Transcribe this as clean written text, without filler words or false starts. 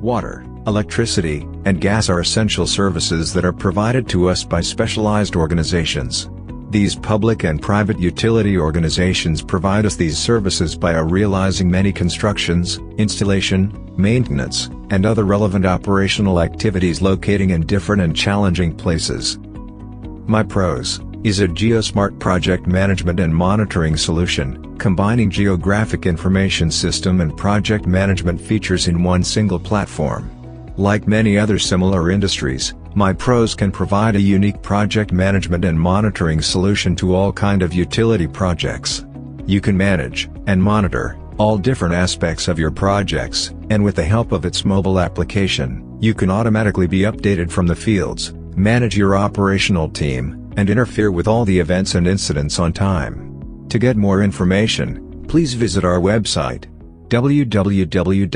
Water, electricity, and gas are essential services that are provided to us by specialized organizations. These public and private utility organizations provide us these services by realizing many constructions, installation, maintenance, and other relevant operational activities locating in different and challenging places. MyPros is a GeoSmart project management and monitoring solution, combining geographic information system and project management features in one single platform. Like many other similar industries, MyPros can provide a unique project management and monitoring solution to all kind of utility projects. You can manage and monitor all different aspects of your projects, and with the help of its mobile application, you can automatically be updated from the fields, manage your operational team, and interfere with all the events and incidents on time. To get more information, please visit our website, www.mypros.co.